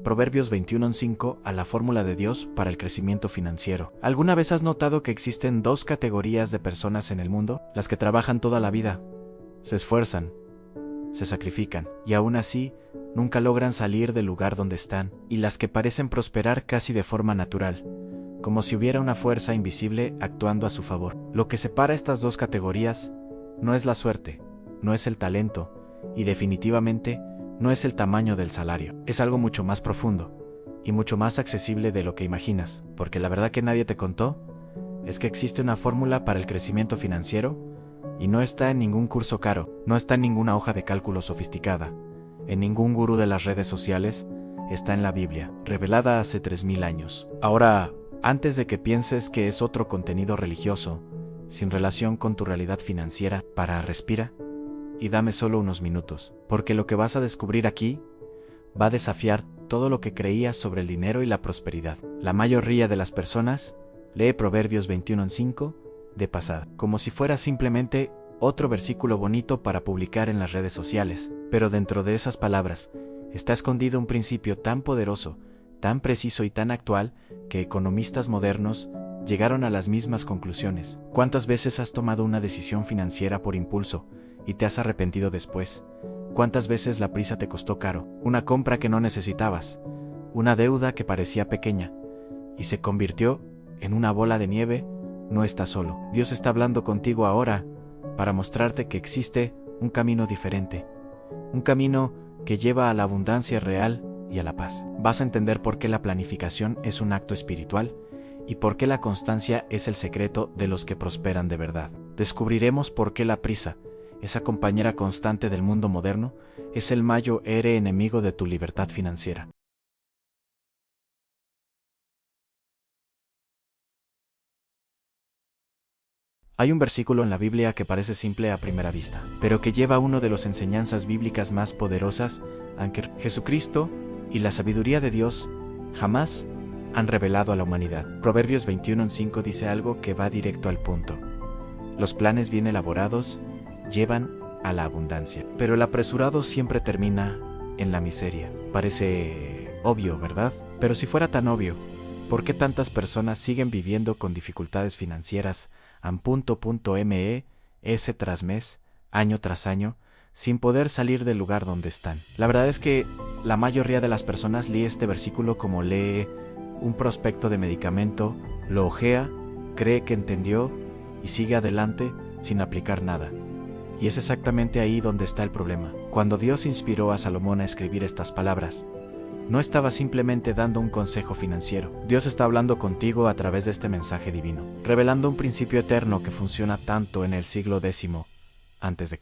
Proverbios 21:5 a la fórmula de Dios para el crecimiento financiero. ¿Alguna vez has notado que existen dos categorías de personas en el mundo? Las que trabajan toda la vida, se esfuerzan, se sacrifican, y aún así, nunca logran salir del lugar donde están, y las que parecen prosperar casi de forma natural, como si hubiera una fuerza invisible actuando a su favor. Lo que separa estas dos categorías no es la suerte, no es el talento, y definitivamente no es el tamaño del salario. Es algo mucho más profundo, y mucho más accesible de lo que imaginas, porque la verdad que nadie te contó es que existe una fórmula para el crecimiento financiero, y no está en ningún curso caro, no está en ninguna hoja de cálculo sofisticada, en ningún gurú de las redes sociales, está en la Biblia, revelada hace 3000 años. Ahora, antes de que pienses que es otro contenido religioso, sin relación con tu realidad financiera, respira y dame solo unos minutos, porque lo que vas a descubrir aquí va a desafiar todo lo que creías sobre el dinero y la prosperidad. La mayoría de las personas lee Proverbios 21:5 de pasada, como si fuera simplemente otro versículo bonito para publicar en las redes sociales, pero dentro de esas palabras está escondido un principio tan poderoso, tan preciso y tan actual que economistas modernos llegaron a las mismas conclusiones. ¿Cuántas veces has tomado una decisión financiera por impulso y te has arrepentido después? ¿Cuántas veces la prisa te costó caro? Una compra que no necesitabas, una deuda que parecía pequeña y se convirtió en una bola de nieve. No estás solo. Dios está hablando contigo ahora para mostrarte que existe un camino diferente, un camino que lleva a la abundancia real y a la paz. Vas a entender por qué la planificación es un acto espiritual y por qué la constancia es el secreto de los que prosperan de verdad. Descubriremos por qué la prisa, esa compañera constante del mundo moderno, es el mayor enemigo de tu libertad financiera. Hay un versículo en la Biblia que parece simple a primera vista, pero que lleva una de las enseñanzas bíblicas más poderosas, aunque Jesucristo y la sabiduría de Dios jamás han revelado a la humanidad. Proverbios 21:5 dice algo que va directo al punto. Los planes bien elaborados llevan a la abundancia, pero el apresurado siempre termina en la miseria. Parece obvio, ¿verdad? Pero si fuera tan obvio, ¿por qué tantas personas siguen viviendo con dificultades financieras mes tras mes, año tras año, sin poder salir del lugar donde están? La verdad es que la mayoría de las personas lee este versículo como lee un prospecto de medicamento, lo ojea, cree que entendió y sigue adelante sin aplicar nada. Y es exactamente ahí donde está el problema. Cuando Dios inspiró a Salomón a escribir estas palabras, no estaba simplemente dando un consejo financiero. Dios está hablando contigo a través de este mensaje divino, revelando un principio eterno que funciona tanto en el siglo X a.C.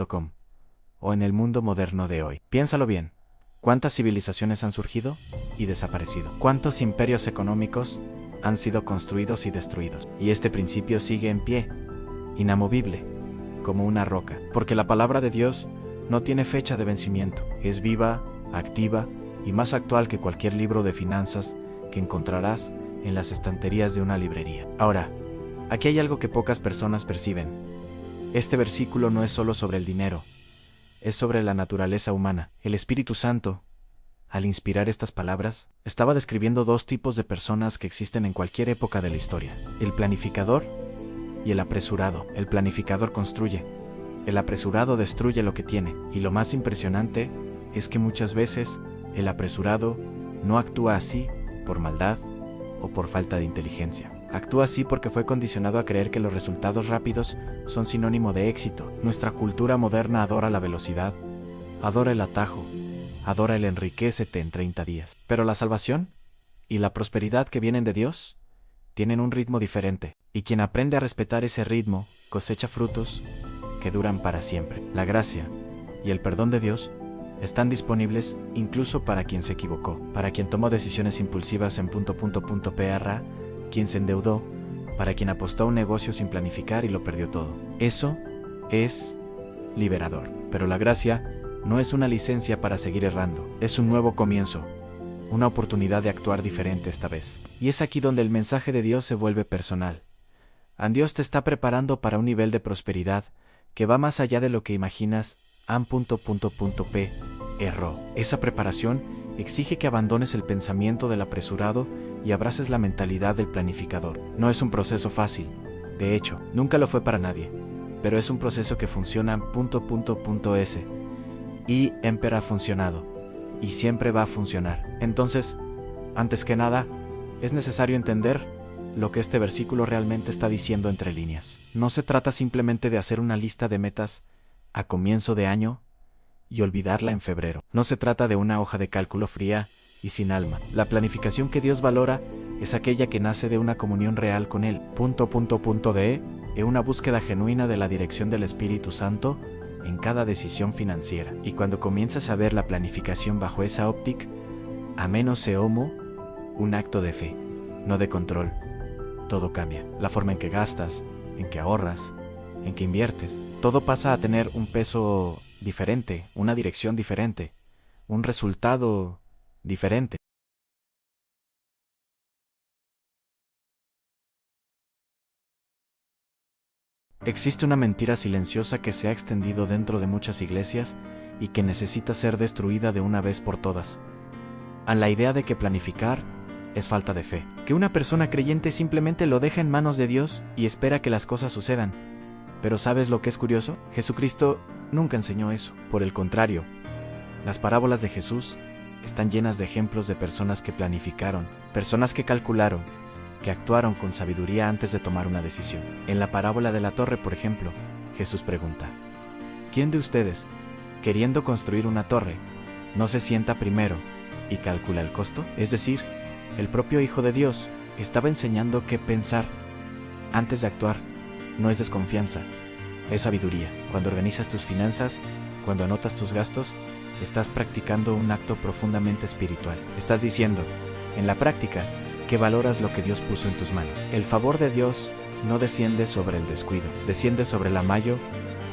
.com o en el mundo moderno de hoy. Piénsalo bien. ¿Cuántas civilizaciones han surgido y desaparecido? ¿Cuántos imperios económicos han sido construidos y destruidos? Y este principio sigue en pie, inamovible, como una roca, porque la palabra de Dios no tiene fecha de vencimiento. Es viva, activa y más actual que cualquier libro de finanzas que encontrarás en las estanterías de una librería. Ahora, aquí hay algo que pocas personas perciben. Este versículo no es solo sobre el dinero, es sobre la naturaleza humana. El Espíritu Santo, al inspirar estas palabras, estaba describiendo dos tipos de personas que existen en cualquier época de la historia: el planificador y el apresurado. El planificador construye, el apresurado destruye lo que tiene, y lo más impresionante es que muchas veces el apresurado no actúa así por maldad o por falta de inteligencia. Actúa así porque fue condicionado a creer que los resultados rápidos son sinónimo de éxito. Nuestra cultura moderna adora la velocidad, adora el atajo, adora el enriquécete en 30 días. Pero la salvación y la prosperidad que vienen de Dios tienen un ritmo diferente, y quien aprende a respetar ese ritmo cosecha frutos que duran para siempre. La gracia y el perdón de Dios están disponibles incluso para quien se equivocó, para quien tomó decisiones impulsivas en ... quien se endeudó, para quien apostó a un negocio sin planificar y lo perdió todo. Eso es liberador. Pero la gracia no es una licencia para seguir errando, es un nuevo comienzo, una oportunidad de actuar diferente esta vez. Y es aquí donde el mensaje de Dios se vuelve personal. Dios te está preparando para un nivel de prosperidad que va más allá de lo que imaginas. erró. Esa preparación exige que abandones el pensamiento del apresurado y abraces la mentalidad del planificador. No es un proceso fácil. De hecho, nunca lo fue para nadie. Pero es un proceso que funciona ... Y siempre ha funcionado. Y siempre va a funcionar. Entonces, antes que nada, es necesario entender lo que este versículo realmente está diciendo entre líneas. No se trata simplemente de hacer una lista de metas a comienzo de año y olvidarla en febrero. No se trata de una hoja de cálculo fría y sin alma. La planificación que Dios valora es aquella que nace de una comunión real con Él. Es una búsqueda genuina de la dirección del Espíritu Santo en cada decisión financiera. Y cuando comienzas a ver la planificación bajo esa óptica, a menos se homo, un acto de fe, no de control. Todo cambia. La forma en que gastas, en que ahorras, en que inviertes. Todo pasa a tener un peso diferente, una dirección diferente, un resultado diferente. Existe una mentira silenciosa que se ha extendido dentro de muchas iglesias y que necesita ser destruida de una vez por todas. A la idea de que planificar es falta de fe, que una persona creyente simplemente lo deja en manos de Dios y espera que las cosas sucedan. Pero ¿sabes lo que es curioso? Jesucristo nunca enseñó eso. Por el contrario, las parábolas de Jesús están llenas de ejemplos de personas que planificaron, personas que calcularon, que actuaron con sabiduría antes de tomar una decisión. En la parábola de la torre, por ejemplo, Jesús pregunta: ¿quién de ustedes, queriendo construir una torre, no se sienta primero y calcula el costo? Es decir, el propio Hijo de Dios estaba enseñando qué pensar antes de actuar. No es desconfianza, es sabiduría. Cuando organizas tus finanzas, cuando anotas tus gastos, estás practicando un acto profundamente espiritual. Estás diciendo, en la práctica, que valoras lo que Dios puso en tus manos. El favor de Dios no desciende sobre el descuido, desciende sobre la mayo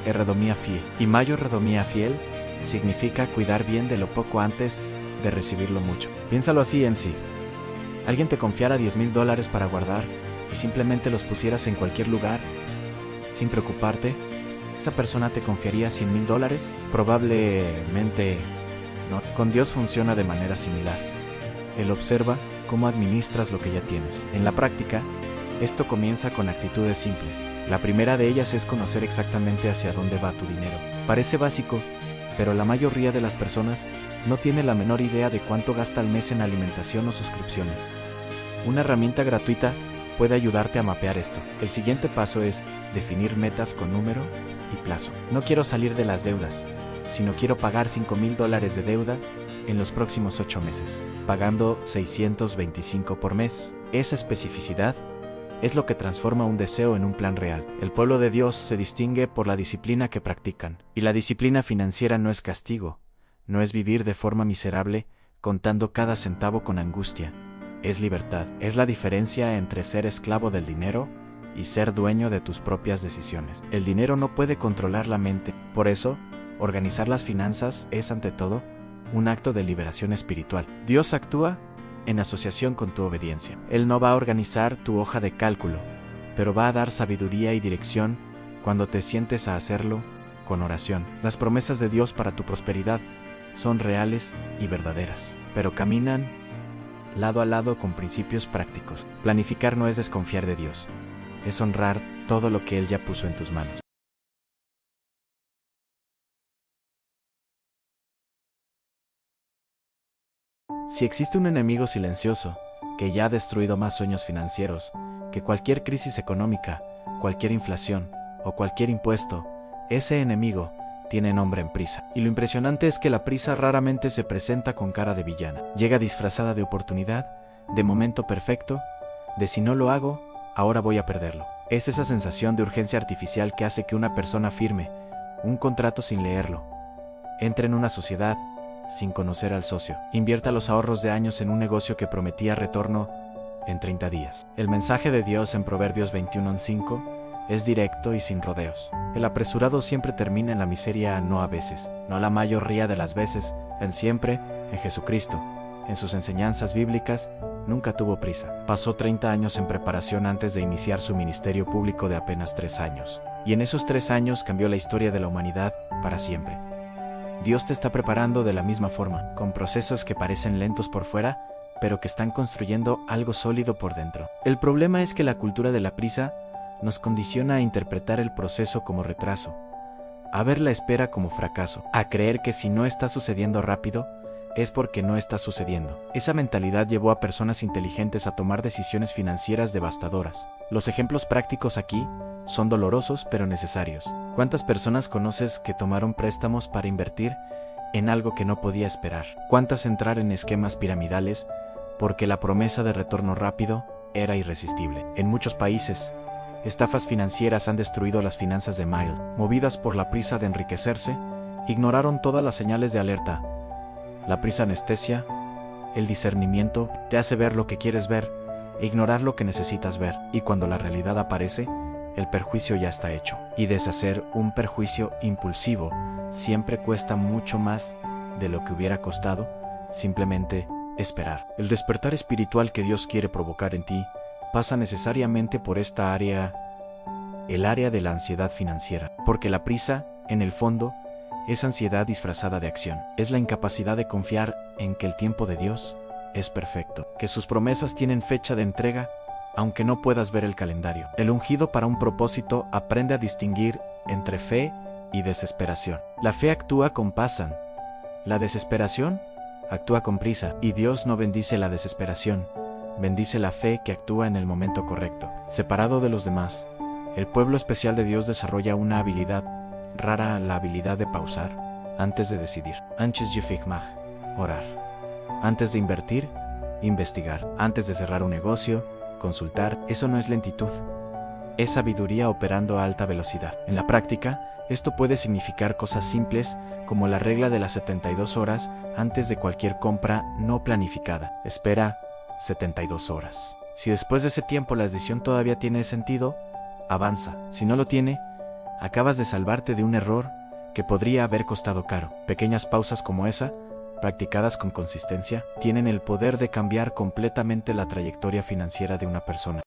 redomía fiel. Y mayo redomía fiel significa cuidar bien de lo poco antes de recibir lo mucho. Piénsalo así en sí. Alguien te confiara $10,000 para guardar y simplemente los pusieras en cualquier lugar, sin preocuparte, ¿esa persona te confiaría $100,000? Probablemente no. Con Dios funciona de manera similar. Él observa cómo administras lo que ya tienes. En la práctica, esto comienza con actitudes simples. La primera de ellas es conocer exactamente hacia dónde va tu dinero. Parece básico, pero la mayoría de las personas no tiene la menor idea de cuánto gasta al mes en alimentación o suscripciones. Una herramienta gratuita puede ayudarte a mapear esto. El siguiente paso es definir metas con número y plazo. No quiero salir de las deudas, sino quiero pagar $5,000 de deuda en los próximos 8 meses, pagando $625 por mes. Esa especificidad es lo que transforma un deseo en un plan real. El pueblo de Dios se distingue por la disciplina que practican, y la disciplina financiera no es castigo, no es vivir de forma miserable, contando cada centavo con angustia. Es libertad. Es la diferencia entre ser esclavo del dinero y ser dueño de tus propias decisiones. El dinero no puede controlar la mente. Por eso, organizar las finanzas es, ante todo, un acto de liberación espiritual. Dios actúa en asociación con tu obediencia. Él no va a organizar tu hoja de cálculo, pero va a dar sabiduría y dirección cuando te sientes a hacerlo con oración. Las promesas de Dios para tu prosperidad son reales y verdaderas, pero caminan lado a lado con principios prácticos. Planificar no es desconfiar de Dios, es honrar todo lo que Él ya puso en tus manos. Si existe un enemigo silencioso que ya ha destruido más sueños financieros que cualquier crisis económica, cualquier inflación o cualquier impuesto, ese enemigo tiene nombre en prisa. Y lo impresionante es que la prisa raramente se presenta con cara de villana. Llega disfrazada de oportunidad, de momento perfecto, de si no lo hago, ahora voy a perderlo. Es esa sensación de urgencia artificial que hace que una persona firme un contrato sin leerlo, entre en una sociedad sin conocer al socio, invierta los ahorros de años en un negocio que prometía retorno en 30 días. El mensaje de Dios en Proverbios 21:5 es directo y sin rodeos. El apresurado siempre termina en la miseria, no a veces, no la mayoría de las veces, en siempre, en Jesucristo. En sus enseñanzas bíblicas, nunca tuvo prisa. Pasó 30 años en preparación antes de iniciar su ministerio público de apenas 3 años. Y en esos 3 años cambió la historia de la humanidad para siempre. Dios te está preparando de la misma forma, con procesos que parecen lentos por fuera, pero que están construyendo algo sólido por dentro. El problema es que la cultura de la prisa nos condiciona a interpretar el proceso como retraso, a ver la espera como fracaso, a creer que si no está sucediendo rápido, es porque no está sucediendo. Esa mentalidad llevó a personas inteligentes a tomar decisiones financieras devastadoras. Los ejemplos prácticos aquí son dolorosos pero necesarios. ¿Cuántas personas conoces que tomaron préstamos para invertir en algo que no podía esperar? ¿Cuántas entrar en esquemas piramidales porque la promesa de retorno rápido era irresistible? En muchos países, estafas financieras han destruido las finanzas de Miles. Movidas por la prisa de enriquecerse, ignoraron todas las señales de alerta. La prisa anestesia, el discernimiento te hace ver lo que quieres ver e ignorar lo que necesitas ver, y cuando la realidad aparece, el perjuicio ya está hecho. Y deshacer un perjuicio impulsivo siempre cuesta mucho más de lo que hubiera costado simplemente esperar. El despertar espiritual que Dios quiere provocar en ti pasa necesariamente por esta área, el área de la ansiedad financiera, porque la prisa, en el fondo, es ansiedad disfrazada de acción. Es la incapacidad de confiar en que el tiempo de Dios es perfecto, que sus promesas tienen fecha de entrega, aunque no puedas ver el calendario. El ungido para un propósito aprende a distinguir entre fe y desesperación. La fe actúa con pasión, la desesperación actúa con prisa, y Dios no bendice la desesperación, bendice la fe que actúa en el momento correcto. Separado de los demás, el pueblo especial de Dios desarrolla una habilidad rara, la habilidad de pausar antes de decidir. Antes de firmar, orar. Antes de invertir, investigar. Antes de cerrar un negocio, consultar. Eso no es lentitud, es sabiduría operando a alta velocidad. En la práctica, esto puede significar cosas simples como la regla de las 72 horas antes de cualquier compra no planificada. Espera 72 horas. Si después de ese tiempo la decisión todavía tiene sentido, avanza. Si no lo tiene, acabas de salvarte de un error que podría haber costado caro. Pequeñas pausas como esa, practicadas con consistencia, tienen el poder de cambiar completamente la trayectoria financiera de una persona.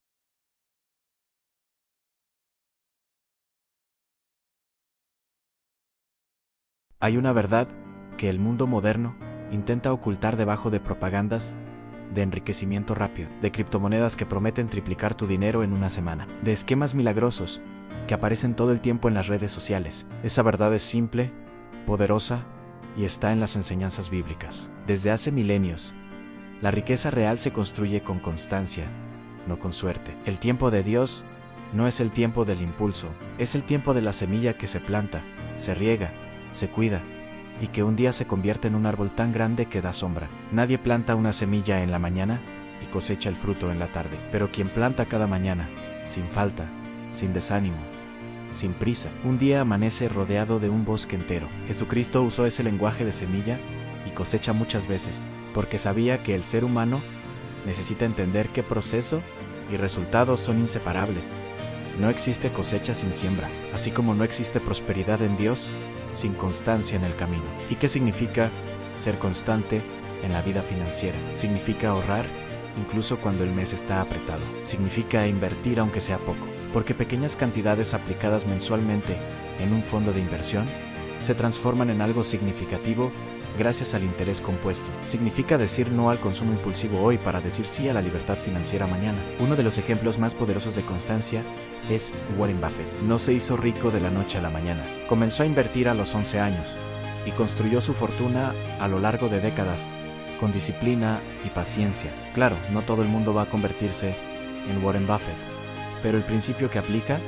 Hay una verdad que el mundo moderno intenta ocultar debajo de propagandas de enriquecimiento rápido, de criptomonedas que prometen triplicar tu dinero en una semana, de esquemas milagrosos que aparecen todo el tiempo en las redes sociales. Esa verdad es simple, poderosa y está en las enseñanzas bíblicas. Desde hace milenios, la riqueza real se construye con constancia, no con suerte. El tiempo de Dios no es el tiempo del impulso, es el tiempo de la semilla que se planta, se riega, se cuida, y que un día se convierte en un árbol tan grande que da sombra. Nadie planta una semilla en la mañana y cosecha el fruto en la tarde, pero quien planta cada mañana, sin falta, sin desánimo, sin prisa, un día amanece rodeado de un bosque entero. Jesucristo usó ese lenguaje de semilla y cosecha muchas veces, porque sabía que el ser humano necesita entender que proceso y resultados son inseparables. No existe cosecha sin siembra, así como no existe prosperidad en Dios sin constancia en el camino. ¿Y qué significa ser constante en la vida financiera? Significa ahorrar incluso cuando el mes está apretado. Significa invertir aunque sea poco, porque pequeñas cantidades aplicadas mensualmente en un fondo de inversión se transforman en algo significativo gracias al interés compuesto. Significa decir no al consumo impulsivo hoy para decir sí a la libertad financiera mañana. Uno de los ejemplos más poderosos de constancia es Warren Buffett. No se hizo rico de la noche a la mañana. Comenzó a invertir a los 11 años y construyó su fortuna a lo largo de décadas, con disciplina y paciencia. Claro, no todo el mundo va a convertirse en Warren Buffett, pero el principio que aplica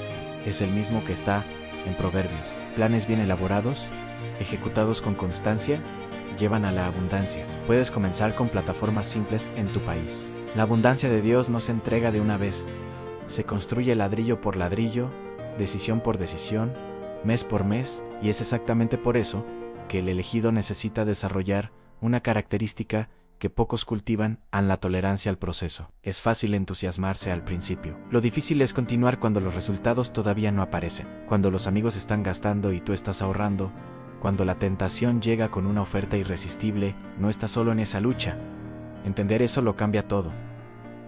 es el mismo que está en Proverbios. Planes bien elaborados, ejecutados con constancia, llevan a la abundancia. Puedes comenzar con plataformas simples en tu país. La abundancia de Dios no se entrega de una vez. Se construye ladrillo por ladrillo, decisión por decisión, mes por mes, y es exactamente por eso que el elegido necesita desarrollar una característica que pocos cultivan, la tolerancia al proceso. Es fácil entusiasmarse al principio. Lo difícil es continuar cuando los resultados todavía no aparecen, cuando los amigos están gastando y tú estás ahorrando, cuando la tentación llega con una oferta irresistible. No estás solo en esa lucha. Entender eso lo cambia todo,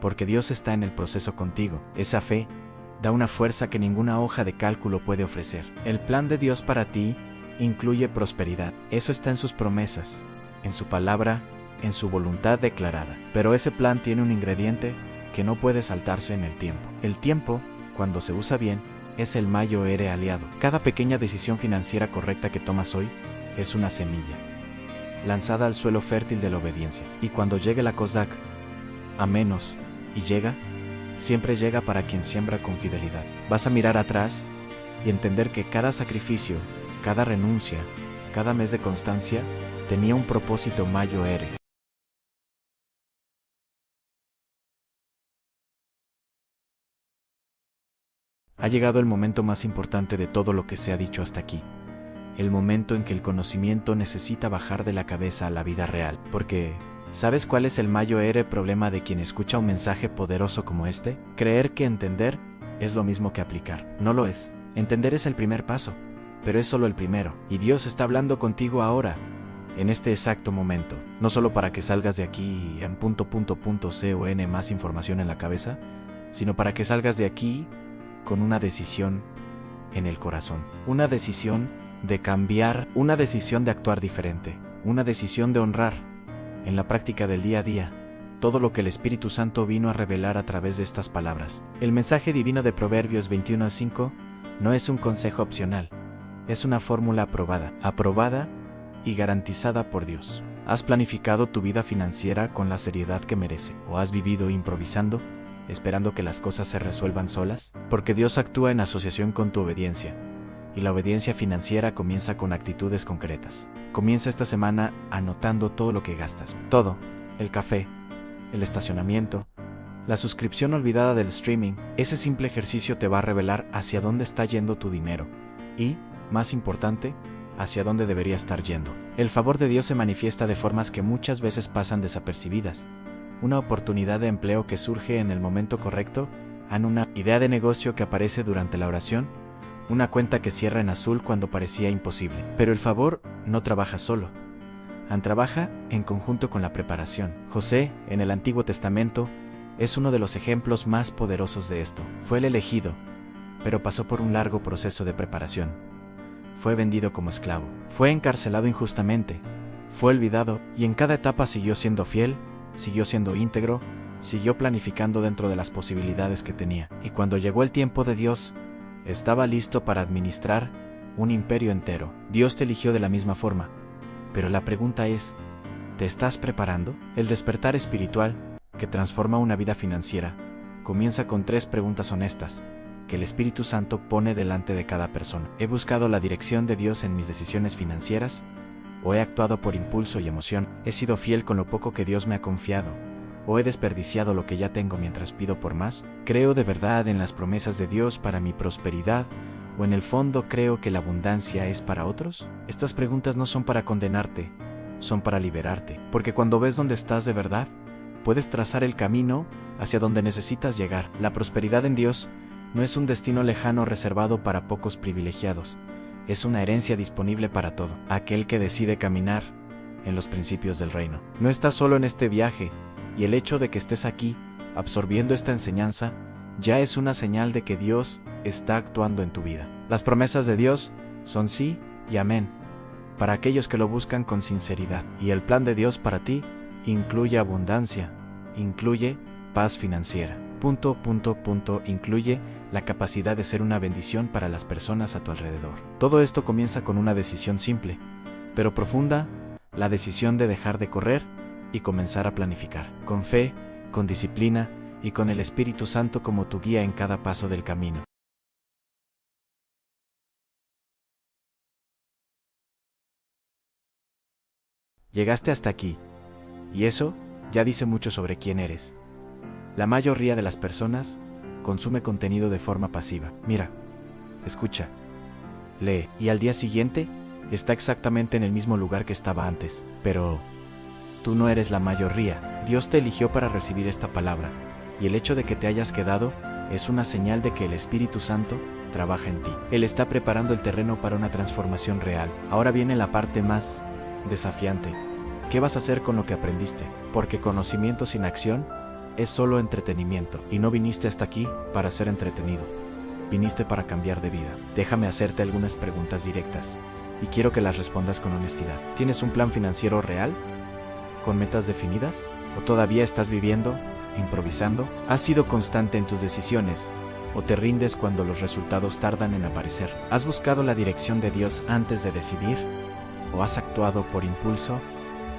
porque Dios está en el proceso contigo. Esa fe da una fuerza que ninguna hoja de cálculo puede ofrecer. El plan de Dios para ti incluye prosperidad. Eso está en sus promesas, en su palabra, en su voluntad declarada. Pero ese plan tiene un ingrediente que no puede saltarse en el tiempo. El tiempo, cuando se usa bien, es el mayor aliado. Cada pequeña decisión financiera correcta que tomas hoy es una semilla lanzada al suelo fértil de la obediencia. Y cuando llegue la Kozak, a menos, y llega, siempre llega para quien siembra con fidelidad. Vas a mirar atrás y entender que cada sacrificio, cada renuncia, cada mes de constancia, tenía un propósito mayor. Ha llegado el momento más importante de todo lo que se ha dicho hasta aquí. El momento en que el conocimiento necesita bajar de la cabeza a la vida real. Porque, ¿sabes cuál es el mayor problema de quien escucha un mensaje poderoso como este? Creer que entender es lo mismo que aplicar. No lo es. Entender es el primer paso, pero es solo el primero. Y Dios está hablando contigo ahora, en este exacto momento. No solo para que salgas de aquí en .con más información en la cabeza, sino para que salgas de aquí con una decisión en el corazón. Una decisión de cambiar, una decisión de actuar diferente, una decisión de honrar, en la práctica del día a día, todo lo que el Espíritu Santo vino a revelar a través de estas palabras. El mensaje divino de Proverbios 21:5 no es un consejo opcional, es una fórmula aprobada y garantizada por Dios. ¿Has planificado tu vida financiera con la seriedad que merece? ¿O has vivido improvisando, esperando que las cosas se resuelvan solas? Porque Dios actúa en asociación con tu obediencia. Y la obediencia financiera comienza con actitudes concretas. Comienza esta semana anotando todo lo que gastas. Todo. El café, el estacionamiento, la suscripción olvidada del streaming. Ese simple ejercicio te va a revelar hacia dónde está yendo tu dinero. Y, más importante, hacia dónde debería estar yendo. El favor de Dios se manifiesta de formas que muchas veces pasan desapercibidas. Una oportunidad de empleo que surge en el momento correcto, una idea de negocio que aparece durante la oración, una cuenta que cierra en azul cuando parecía imposible. Pero el favor no trabaja solo. Trabaja en conjunto con la preparación. José, en el Antiguo Testamento, es uno de los ejemplos más poderosos de esto. Fue el elegido, pero pasó por un largo proceso de preparación. Fue vendido como esclavo. Fue encarcelado injustamente. Fue olvidado y en cada etapa siguió siendo fiel, siguió siendo íntegro, siguió planificando dentro de las posibilidades que tenía. Y cuando llegó el tiempo de Dios, estaba listo para administrar un imperio entero. Dios te eligió de la misma forma. Pero la pregunta es, ¿te estás preparando? El despertar espiritual, que transforma una vida financiera, comienza con 3 preguntas honestas, que el Espíritu Santo pone delante de cada persona. ¿He buscado la dirección de Dios en mis decisiones financieras? ¿O he actuado por impulso y emoción? ¿He sido fiel con lo poco que Dios me ha confiado? ¿O he desperdiciado lo que ya tengo mientras pido por más? ¿Creo de verdad en las promesas de Dios para mi prosperidad? ¿O en el fondo creo que la abundancia es para otros? Estas preguntas no son para condenarte, son para liberarte. Porque cuando ves dónde estás de verdad, puedes trazar el camino hacia donde necesitas llegar. La prosperidad en Dios no es un destino lejano reservado para pocos privilegiados. Es una herencia disponible para todo aquel que decide caminar en los principios del reino. No estás solo en este viaje, y el hecho de que estés aquí, absorbiendo esta enseñanza, ya es una señal de que Dios está actuando en tu vida. Las promesas de Dios son sí y amén, para aquellos que lo buscan con sinceridad. Y el plan de Dios para ti incluye abundancia, incluye paz financiera. Incluye la capacidad de ser una bendición para las personas a tu alrededor. Todo esto comienza con una decisión simple, pero profunda, la decisión de dejar de correr y comenzar a planificar, con fe, con disciplina y con el Espíritu Santo como tu guía en cada paso del camino. Llegaste hasta aquí, y eso ya dice mucho sobre quién eres. La mayoría de las personas consume contenido de forma pasiva. Mira, escucha, lee, y al día siguiente está exactamente en el mismo lugar que estaba antes. Pero tú no eres la mayoría. Dios te eligió para recibir esta palabra, y el hecho de que te hayas quedado es una señal de que el Espíritu Santo trabaja en ti. Él está preparando el terreno para una transformación real. Ahora viene la parte más desafiante. ¿Qué vas a hacer con lo que aprendiste? Porque conocimiento sin acción es solo entretenimiento, y no viniste hasta aquí para ser entretenido. Viniste para cambiar de vida. Déjame hacerte algunas preguntas directas. y quiero que las respondas con honestidad. ¿Tienes un plan financiero real? ¿Con metas definidas? ¿O todavía estás viviendo, improvisando? ¿Has sido constante en tus decisiones? ¿O te rindes cuando los resultados tardan en aparecer? ¿Has buscado la dirección de Dios antes de decidir? ¿O has actuado por impulso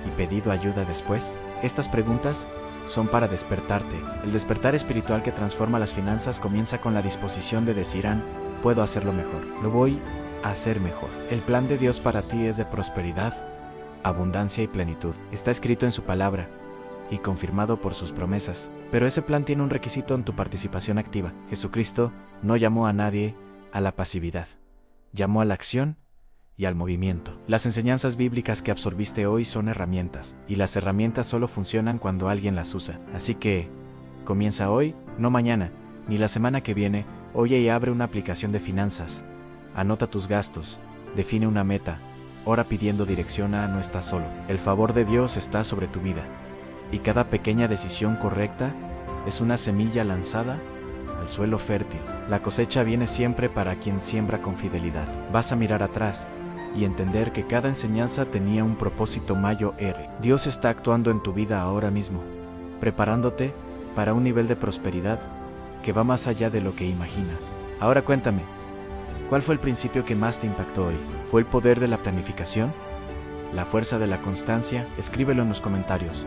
y pedido ayuda después? Estas preguntas son para despertarte. El despertar espiritual que transforma las finanzas comienza con la disposición de decir: puedo hacerlo mejor. Lo voy a hacer mejor. El plan de Dios para ti es de prosperidad, abundancia y plenitud. Está escrito en su palabra y confirmado por sus promesas. Pero ese plan tiene un requisito en tu participación activa. Jesucristo no llamó a nadie a la pasividad. Llamó a la acción y al movimiento. Las enseñanzas bíblicas que absorbiste hoy son herramientas, y las herramientas solo funcionan cuando alguien las usa. Así que, comienza hoy, no mañana, ni la semana que viene. Oye y abre una aplicación de finanzas. Anota tus gastos, define una meta, ora pidiendo dirección. No estás solo. El favor de Dios está sobre tu vida. Y cada pequeña decisión correcta es una semilla lanzada al suelo fértil. La cosecha viene siempre para quien siembra con fidelidad. Vas a mirar atrás y entender que cada enseñanza tenía un propósito mayor. Dios está actuando en tu vida ahora mismo, preparándote para un nivel de prosperidad que va más allá de lo que imaginas. Ahora cuéntame, ¿cuál fue el principio que más te impactó hoy? ¿Fue el poder de la planificación? ¿La fuerza de la constancia? Escríbelo en los comentarios.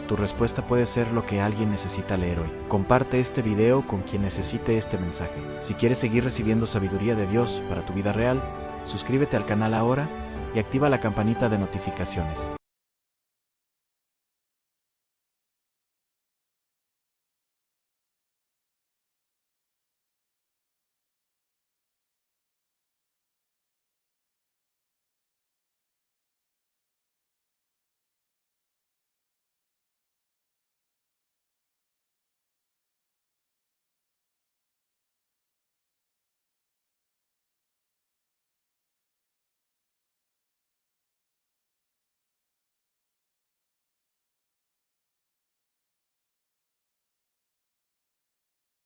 Tu respuesta puede ser lo que alguien necesita leer hoy. Comparte este video con quien necesite este mensaje. Si quieres seguir recibiendo sabiduría de Dios para tu vida real, suscríbete al canal ahora y activa la campanita de notificaciones.